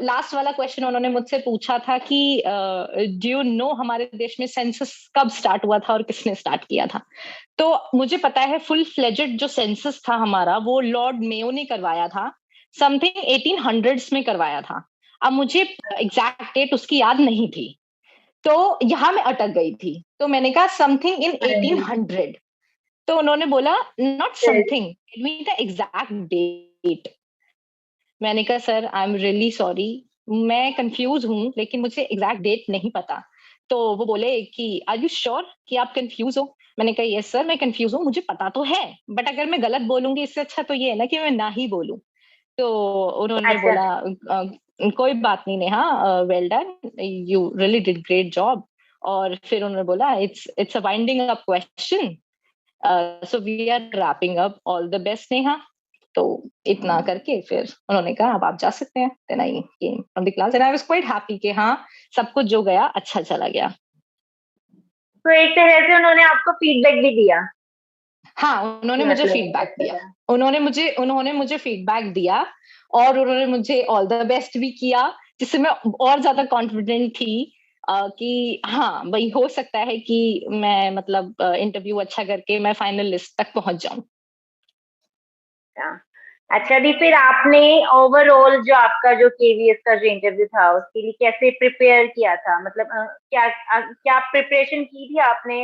लास्ट वाला क्वेश्चन उन्होंने मुझसे पूछा था कि डू यू नो हमारे देश में सेंसस कब स्टार्ट हुआ था और किसने स्टार्ट किया था। तो मुझे पता है फुल फ्लेजेड जो सेंसस था हमारा वो लॉर्ड मेयो ने करवाया था, समथिंग 1800s में करवाया था। अब मुझे एग्जैक्ट डेट उसकी याद नहीं थी, तो यहां मैं अटक गई थी। तो मैंने कहा समथिंग इन हाँ जी। 1800। तो उन्होंने बोला not something, give me the exact date. मैंने कहा sir I am really sorry, मैं कंफ्यूज हूँ लेकिन मुझे एग्जैक्ट डेट नहीं पता। तो वो बोले कि आर यू श्योर कि आप कंफ्यूज हो। मैंने कहा यस सर मैं कंफ्यूज हूँ, मुझे पता तो है, बट अगर मैं गलत बोलूंगी इससे अच्छा तो ये है ना कि मैं ना ही बोलूं। तो उन्होंने अच्छा। बोला कोई बात नहीं Neha, well done, you really did great job. और फिर उन्होंने बोला it's a winding up question, so we are wrapping up, all the best Neha. तो इतना करके फिर उन्होंने कहा अब आप जा सकते हैं। Then I came from the class and I was quite happy कि हाँ, सब कुछ जो गया अच्छा चला गया। तो एक तरह से उन्होंने आपको फीडबैक भी दिया हाँ, उन्होंने कि मुझे मतलब फीडबैक अच्छा दिया। था। उन्होंने मुझे फीडबैक दिया, और उन्होंने मुझे ऑल द बेस्ट भी किया, जिससे मैं और ज्यादा कॉन्फिडेंट थी कि हाँ भाई हो सकता है कि मैं मतलब इंटरव्यू अच्छा करके मैं फाइनल लिस्ट तक पहुंच जाऊं। हाँ। अच्छा, अभी फिर आपने ओवरऑल जो आपका जो केवीएस का जो इंटरव्यू था उसके लिए कैसे प्रिपेयर किया था, मतलब क्या प्रिपरेशन की थी आपने,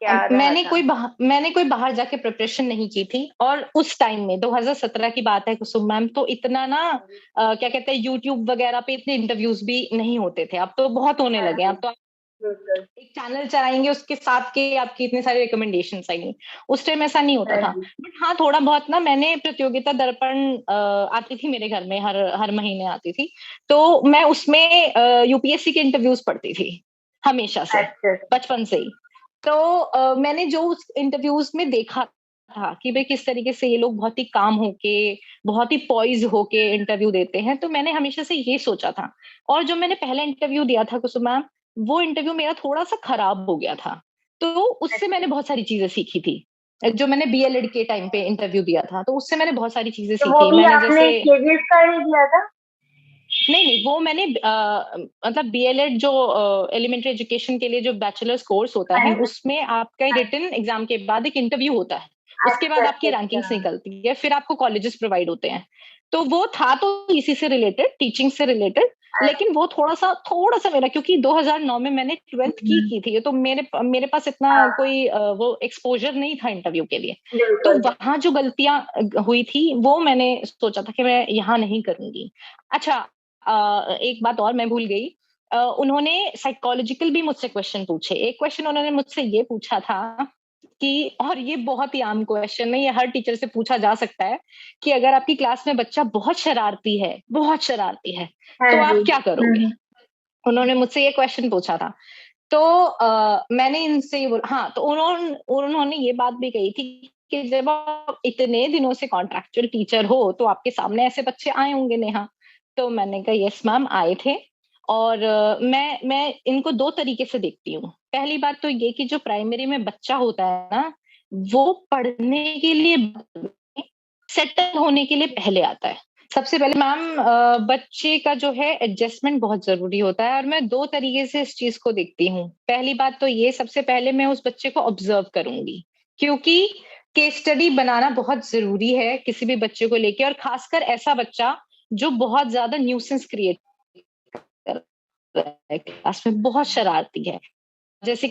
क्या रहा था? मैंने कोई बाहर जाके प्रिपरेशन नहीं की थी। और उस टाइम में 2017 की बात है कुसुम मैम, तो इतना ना क्या कहते हैं, यूट्यूब वगैरह पे इतने इंटरव्यूज भी नहीं होते थे। अब तो बहुत होने हाँ लगे हैं। जी, अब तो बिल्कुल। एक चैनल चलाएंगे, उसके साथ के आपकी इतने सारे रिकमेंडेशन आएंगे। उस टाइम ऐसा नहीं होता हाँ था। जी। बट हाँ, थोड़ा बहुत ना, मैंने प्रतियोगिता दर्पण आती थी मेरे घर में, हर हर महीने आती थी। तो मैं उसमें यूपीएससी के इंटरव्यूज पढ़ती थी हमेशा से, अच्छा। बचपन से ही। तो मैंने जो उस इंटरव्यूज में देखा था कि भाई किस तरीके से ये लोग बहुत ही काम होके, बहुत ही पॉइज होके इंटरव्यू देते हैं, तो मैंने हमेशा से ये सोचा था। और जो मैंने पहला इंटरव्यू दिया था कुसुम मैम, वो इंटरव्यू मेरा थोड़ा सा खराब हो गया था। तो उससे अच्छा, मैंने बहुत सारी चीजें सीखी थी। जो मैंने बीएलएड के टाइम पे इंटरव्यू दिया था, तो उससे मैंने बहुत सारी चीजें तो वो सीखी। भी मैंने आपने जैसे, केवीएस का ही दिया था? नहीं नहीं, वो मैंने मतलब बीएलएड जो एलिमेंट्री एजुकेशन के लिए जो बैचलर्स कोर्स होता हाँ है, जी। उसमें आपका हाँ। रिटन एग्जाम के बाद एक इंटरव्यू होता है। उसके अच्छा बाद आपकी अच्छा अच्छा। रैंकिंग्स निकलती है, फिर आपको कॉलेजेस प्रोवाइड होते हैं। तो वो था तो इसी से रिलेटेड, टीचिंग से रिलेटेड। लेकिन वो थोड़ा सा मेरा, क्योंकि 2009 में मैंने ट्वेल्थ की थी, तो मेरे मेरे पास इतना हाँ, कोई वो एक्सपोजर नहीं था इंटरव्यू के लिए। तो बिल्कुल। वहां जो गलतियां हुई थी, वो मैंने सोचा था कि मैं यहाँ नहीं करूंगी। अच्छा, एक बात और मैं भूल गई। उन्होंने साइकोलॉजिकल भी मुझसे क्वेश्चन पूछे। एक क्वेश्चन उन्होंने मुझसे ये पूछा था कि, और ये बहुत ही आम क्वेश्चन है, ये हर टीचर से पूछा जा सकता है, कि अगर आपकी क्लास में बच्चा बहुत शरारती है, हाँ तो जी। आप क्या करोगे? उन्होंने मुझसे ये क्वेश्चन पूछा था। तो मैंने इनसे ये बोला, हाँ, तो उन्होंने ये बात भी कही थी कि जब आप इतने दिनों से कॉन्ट्रैक्चुअल टीचर हो, तो आपके सामने ऐसे बच्चे आए होंगे नेहा। तो मैंने कहा यस मैम, आए थे। और मैं इनको दो तरीके से देखती हूँ। पहली बात तो ये कि जो प्राइमरी में बच्चा होता है ना, वो पढ़ने के लिए, सेटल होने के लिए पहले आता है। सबसे पहले मैम, बच्चे का जो है एडजस्टमेंट बहुत जरूरी होता है। और मैं दो तरीके से इस चीज को देखती हूँ। पहली बात तो ये, सबसे पहले मैं उस बच्चे को ऑब्जर्व करूंगी, क्योंकि केस स्टडी बनाना बहुत जरूरी है किसी भी बच्चे को लेके, और खासकर ऐसा बच्चा जो बहुत ज्यादा न्यूसेंस क्रिएट कर रहा है, क्लास में बहुत शरारती है। जैसे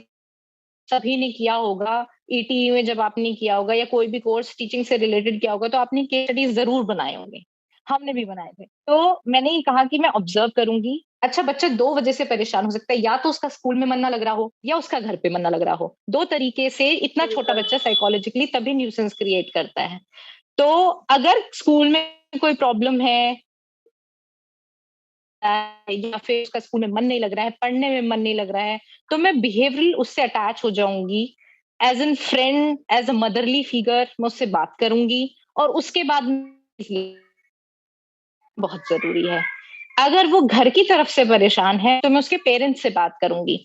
सभी ने किया होगा, ईटीई में जब आपने किया होगा, या कोई भी कोर्स टीचिंग से रिलेटेड किया होगा, तो आपने केस स्टडीज जरूर बनाए होंगे। हमने भी बनाए थे। तो मैंने ये कहा कि मैं ऑब्जर्व करूंगी। अच्छा, बच्चा दो वजह से परेशान हो सकता है, या तो उसका स्कूल में मन ना लग रहा हो, या उसका घर पे मन ना लग रहा हो। दो तरीके से इतना छोटा बिल्कुल। बच्चा साइकोलॉजिकली तभी न्यूसेंस क्रिएट करता है। तो अगर स्कूल में कोई प्रॉब्लम है, या फिर उसका स्कूल में मन नहीं लग रहा है, पढ़ने में मन नहीं लग रहा है, तो मैं बिहेवियरल उससे अटैच हो जाऊंगी। As an friend, as a motherly figure, मैं उससे बात करूंगी। और उसके बाद बहुत जरूरी है, अगर वो घर की तरफ से परेशान है, तो मैं उसके पेरेंट्स से बात करूंगी।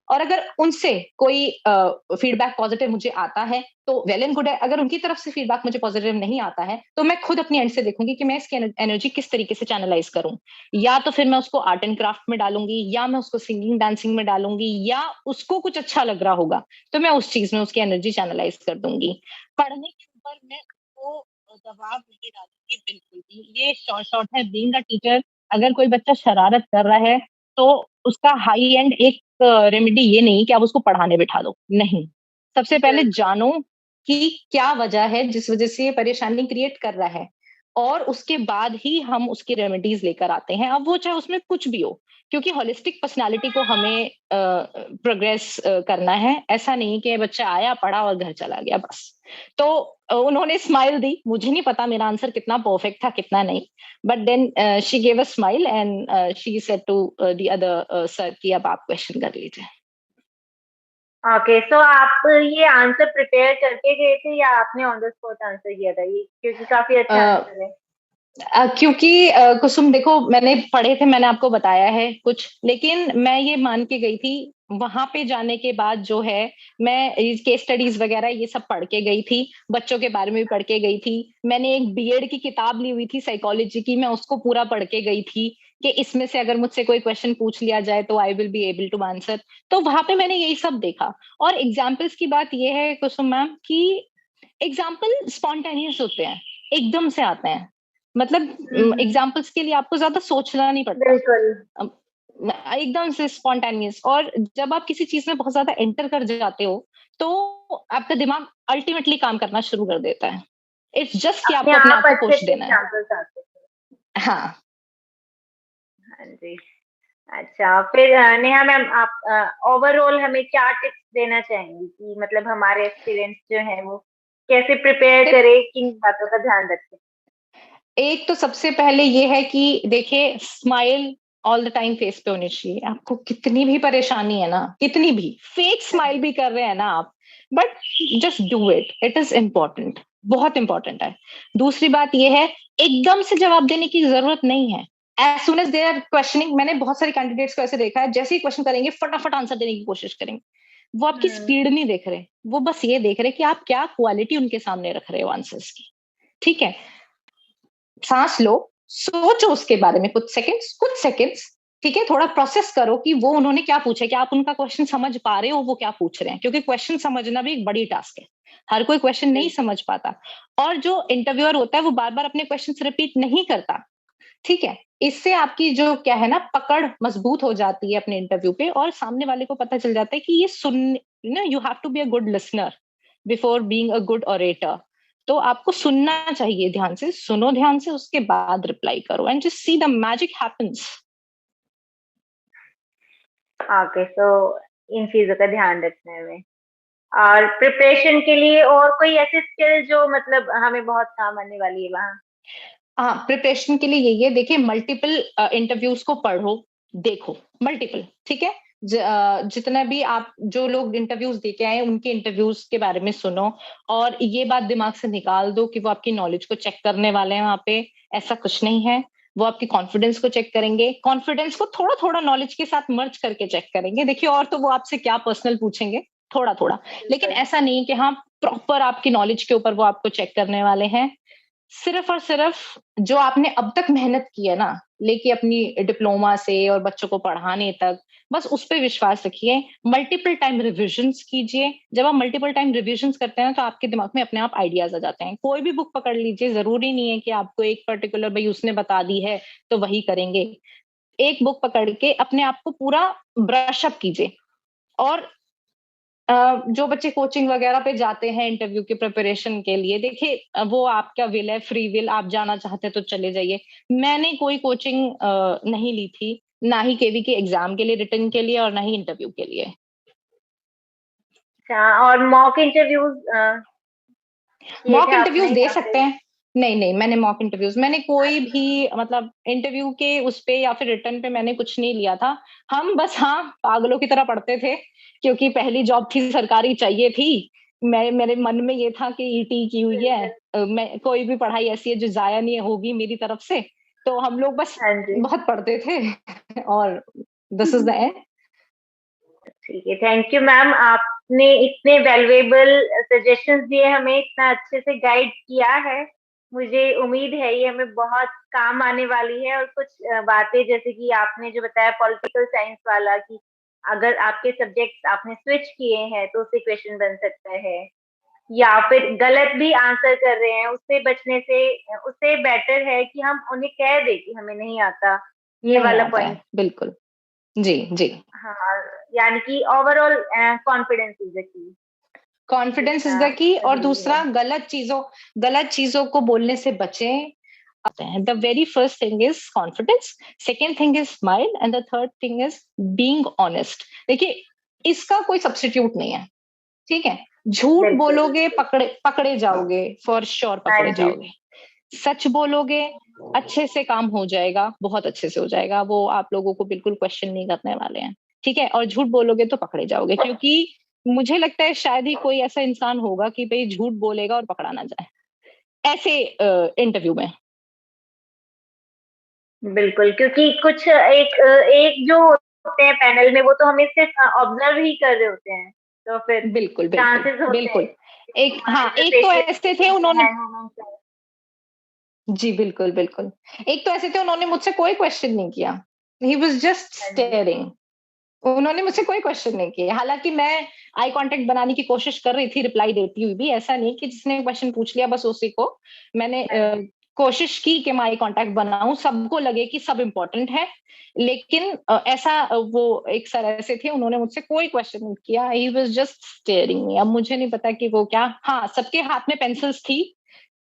और अगर उनसे कोई फीडबैक पॉजिटिव मुझे आता है, तो वेल एंड गुड है। अगर उनकी तरफ से फीडबैक मुझे पॉजिटिव नहीं आता है, तो मैं खुद अपनी एंड से देखूंगी कि मैं इसकी एनर्जी किस तरीके से चैनलाइज करूं। या तो फिर मैं उसको आर्ट एंड क्राफ्ट में डालूंगी, या मैं उसको सिंगिंग डांसिंग में डालूंगी, या उसको कुछ अच्छा लग रहा होगा तो मैं उस चीज में उसकी एनर्जी चैनलाइज कर दूंगी। पढ़ने के ऊपर मैं उसको दबाव नहीं डालूंगी बिल्कुल भी। ये शॉर्ट शॉर्ट है बीइंग अ टीचर। अगर कोई बच्चा शरारत कर रहा है, तो उसका हाई एंड एक रेमेडी ये नहीं कि आप उसको पढ़ाने बिठा दो, नहीं। सबसे पहले बिल्कुल। जानो कि क्या वजह है जिस वजह से ये परेशानी क्रिएट कर रहा है, और उसके बाद ही हम उसकी रेमेडीज लेकर आते हैं, अब वो चाहे उसमें कुछ भी हो। क्योंकि होलिस्टिक पर्सनालिटी को हमें प्रोग्रेस करना है। ऐसा नहीं कि बच्चा आया, पढ़ा और घर चला गया बस। तो उन्होंने स्माइल दी। मुझे नहीं पता मेरा आंसर कितना परफेक्ट था कितना नहीं, but then she gave a smile and she said to the other sir कि अब आप क्वेश्चन कर लीजिए। ओके, सो आप ये आंसर प्रिपेयर करके गए थे या आपने ऑन द स्पॉट आंसर किया था ये, क्योंकि काफी अच्छा आंसर है। क्योंकि कुसुम देखो, मैंने पढ़े थे, मैंने आपको बताया है कुछ, लेकिन मैं ये मान के गई थी। वहां पे जाने के बाद जो है, मैं केस स्टडीज वगैरह ये सब पढ़ के गई थी, बच्चों के बारे में भी पढ़ के गई थी। मैंने एक बीएड की किताब ली हुई थी साइकोलॉजी की, मैं उसको पूरा पढ़ के गई थी कि इसमें से अगर मुझसे कोई क्वेश्चन पूछ लिया जाए तो I will be able to answer. तो वहां पे मैंने यही सब देखा। और एग्जाम्पल्स की बात यह है कुसुम मैम, कि एग्जाम्पल स्पॉन्टेनियस होते हैं। एकदम से आते हैं। मतलब एग्जाम्पल्स के लिए आपको ज्यादा सोचना नहीं पड़ता, बिल्कुल। एकदम से स्पॉन्टेनियस। और जब आप किसी चीज में बहुत ज्यादा एंटर कर जाते हो तो आपका दिमाग अल्टीमेटली काम करना शुरू कर देता है। इट्स जस्ट कि अपने आपको अपने आप आप को अच्छे पुश से देना है। एग्जाम्पल्स आते हैं। हाँ, हाँ जी। अच्छा, फिर नेहा मैम, आप ओवरऑल हमें क्या टिप्स देना चाहेंगी कि मतलब हमारे स्टूडेंट्स जो हैं वो कैसे प्रिपेयर टिप करें, किन बातों का ध्यान रखें? एक तो सबसे पहले ये है कि देखिए, smile all the time face पे होनी चाहिए। आपको कितनी भी परेशानी है ना, कितनी भी फेक हाँ स्माइल जी। भी कर रहे हैं ना आप, but just do it, it is important, बहुत इंपॉर्टेंट है। दूसरी बात ये है, एकदम से जवाब देने की जरूरत नहीं है। As soon as they are questioning, मैंने बहुत सारे कैंडिडेट्स को ऐसे देखा है, जैसे ही क्वेश्चन करेंगे फटाफट आंसर देने की कोशिश करेंगे। वो आपकी हम्म। स्पीड नहीं देख रहे, वो बस ये देख रहे कि आप क्या क्वालिटी उनके सामने रख रहे हो आंसर्स की। ठीक है, सांस लो, सोचो उसके बारे में कुछ सेकंड्स। ठीक है, थोड़ा प्रोसेस करो कि वो उन्होंने क्या पूछा, क्या आप उनका क्वेश्चन समझ पा रहे हो वो क्या पूछ रहे हैं, क्योंकि क्वेश्चन समझना भी एक बड़ी टास्क है। हर कोई क्वेश्चन नहीं बिल्कुल। समझ पाता। और जो इंटरव्यूअर होता है वो बार बार अपने क्वेश्चन रिपीट नहीं करता। ठीक है, इससे आपकी जो क्या है ना, पकड़ मजबूत हो जाती है अपने इंटरव्यू पे, और सामने वाले को पता चल जाता है कि ये सुन, you have to be a good listener before being a good orator. तो आपको सुनना चाहिए, ध्यान से सुनो, ध्यान से, उसके बाद रिप्लाई करो and just see the magic happens. Okay, so इन चीजों का ध्यान रखना है हमें। और प्रिपरेशन के लिए और कोई ऐसी स्किल जो मतलब हमें बहुत काम आने वाली है वहाँ? हाँ, प्रिपरेशन के लिए यही है, देखिए, मल्टीपल इंटरव्यूज को पढ़ो, देखो, मल्टीपल। ठीक है, जितना भी आप, जो लोग इंटरव्यूज दे के आए उनके इंटरव्यूज के बारे में सुनो, और ये बात दिमाग से निकाल दो कि वो आपकी नॉलेज को चेक करने वाले हैं वहां पे। ऐसा कुछ नहीं है, वो आपकी कॉन्फिडेंस को चेक करेंगे, कॉन्फिडेंस को थोड़ा थोड़ा नॉलेज के साथ मर्ज करके चेक करेंगे। देखिए, और तो वो आपसे क्या पर्सनल पूछेंगे, थोड़ा थोड़ा। लेकिन बिल्कुल। ऐसा नहीं कि हाँ, प्रॉपर आपकी नॉलेज के ऊपर वो आपको चेक करने वाले हैं। सिर्फ और सिर्फ जो आपने अब तक मेहनत की है ना, लेके अपनी डिप्लोमा से और बच्चों को पढ़ाने तक, बस उस पर विश्वास रखिए। मल्टीपल टाइम रिविजन्स कीजिए। जब आप मल्टीपल टाइम रिविजन्स करते हैं तो आपके दिमाग में अपने आप आइडियाज आ जाते हैं। कोई भी बुक पकड़ लीजिए, जरूरी नहीं है कि आपको एक पर्टिकुलर, भाई उसने बता दी है तो वही करेंगे। एक बुक पकड़ के अपने आप को पूरा ब्रश अप कीजिए। और जो बच्चे कोचिंग वगैरह पे जाते हैं इंटरव्यू की प्रिपरेशन के लिए, देखिए, वो आपका विल है, फ्री विल, आप जाना चाहते हैं तो चले जाइए। मैंने कोई कोचिंग नहीं ली थी, ना ही केवी के एग्जाम के लिए, रिटर्न के लिए, और ना ही इंटरव्यू के लिए। अच्छा, और मॉक इंटरव्यूज किए थे मॉक इंटरव्यूज आपने दे या सकते फिर? हैं। नहीं नहीं, मैंने मॉक इंटरव्यूज, मैंने कोई अच्छा। भी मतलब इंटरव्यू के उस पे या फिर रिटर्न पे मैंने कुछ नहीं लिया था। हम बस, हाँ, पागलों की तरह पढ़ते थे, क्योंकि पहली जॉब थी, सरकारी चाहिए थी। मेरे मन में ये था कि ईटी की हुई है, बिल्कुल। मैं कोई भी पढ़ाई ऐसी है जो जाया नहीं होगी मेरी तरफ से। तो हम लोग बस हाँ जी। बहुत पढ़ते थे और दिस इज द एंड। ठीक है, थैंक यू मैम, आपने इतने वैल्यूएबल सजेशंस दिए, हमें इतना अच्छे से गाइड किया है। मुझे उम्मीद है ये हमें बहुत काम आने वाली है। और कुछ बातें जैसे कि आपने जो बताया पॉलिटिकल साइंस वाला, कि अगर आपके सब्जेक्ट आपने स्विच किए हैं तो उससे क्वेश्चन बन सकता है, या फिर गलत भी आंसर कर रहे हैं, उससे बचने से उससे बेटर है कि हम उन्हें कह दें कि हमें नहीं आता, ये नहीं वाला आता है, पॉइंट। बिल्कुल। जी जी। हाँ, यानी कि overall confidence is the key. Confidence is जितना द की। और जरूरी है। दूसरा, गलत चीजों को बोलने से बचें। आते हैं, the very first thing is confidence, second thing is smile, and the third thing is being honest. देखिए, इसका कोई सब्स्टिट्यूट नहीं है। ठीक है, झूठ बिल्कुल बोलोगे बिल्कुल। पकड़े पकड़े जाओगे, फॉर श्योर हाँ पकड़े जी। जाओगे। सच बोलोगे, अच्छे से काम हो जाएगा, बहुत अच्छे से हो जाएगा, वो आप लोगों को बिल्कुल क्वेश्चन नहीं करने वाले हैं। ठीक है, और झूठ बोलोगे तो पकड़े जाओगे, क्योंकि मुझे लगता है शायद ही कोई ऐसा इंसान होगा कि भाई झूठ बोलेगा और पकड़ा ना जाए ऐसे इंटरव्यू में। बिल्कुल, क्योंकि कुछ एक एक जो होते हैं पैनल में, वो तो हमें सिर्फ ऑब्जर्व ही कर रहे होते हैं, तो फिर बिल्कुल बिल्कुल चांसेस होते हैं बिल्कुल। कि एक, हमारे हाँ, जो एक तो ऐसे थे पेशेंस उन्होंने, हैंग मोमेंट्स है। जी बिल्कुल बिल्कुल, एक तो ऐसे थे, उन्होंने मुझसे कोई क्वेश्चन नहीं किया, ही वाज जस्ट हाँ जी। स्टेयरिंग। उन्होंने मुझसे कोई क्वेश्चन नहीं किया, हालांकि मैं आई कांटेक्ट बनाने की कोशिश कर रही थी रिप्लाई देती हुई भी, ऐसा नहीं कि जिसने क्वेश्चन पूछ लिया बस उसी को मैंने कोशिश की कि मैं आई कांटेक्ट बनाऊं, सबको लगे कि सब इम्पोर्टेंट है, लेकिन ऐसा वो एक सर ऐसे थे, उन्होंने मुझसे कोई क्वेश्चन नहीं किया, ही वाज जस्ट स्टेयरिंग मी। अब मुझे नहीं पता कि वो क्या, हाँ सबके हाथ में पेंसिल्स थी,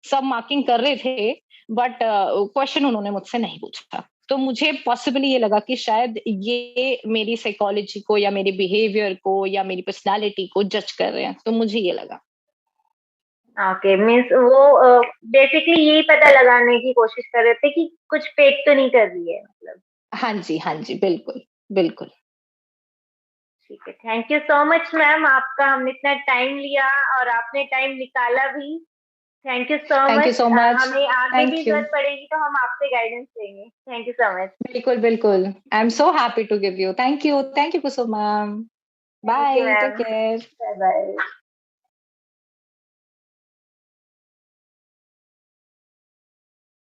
सब मार्किंग कर रहे थे, बट क्वेश्चन उन्होंने मुझसे नहीं पूछा। तो मुझे पॉसिबली ये लगा कि शायद ये मेरी साइकोलॉजी को या मेरे बिहेवियर को या मेरी पर्सनालिटी को जज कर रहे हैं, तो मुझे ये लगा। ओके, मीन्स वो बेसिकली यही पता लगाने की कोशिश कर रहे थे कि कुछ फेक तो नहीं कर रही है, मतलब। हाँ जी, बिल्कुल, बिल्कुल। ठीक है, thank you so much ma'am, आपका हमने इतना टाइम लिया और आपने टाइम निकाला भी। Thank you so thank you much. So much. हमें आगे भी थैंक यू। जरूरत पड़ेगी तो हम आपसे गाइडेंस लेंगे। Thank you so much. बिल्कुल, बिल्कुल। I am so happy to give you. Thank you Kusum ma'am. Thank you bye, take ma'am. Care. Bye bye.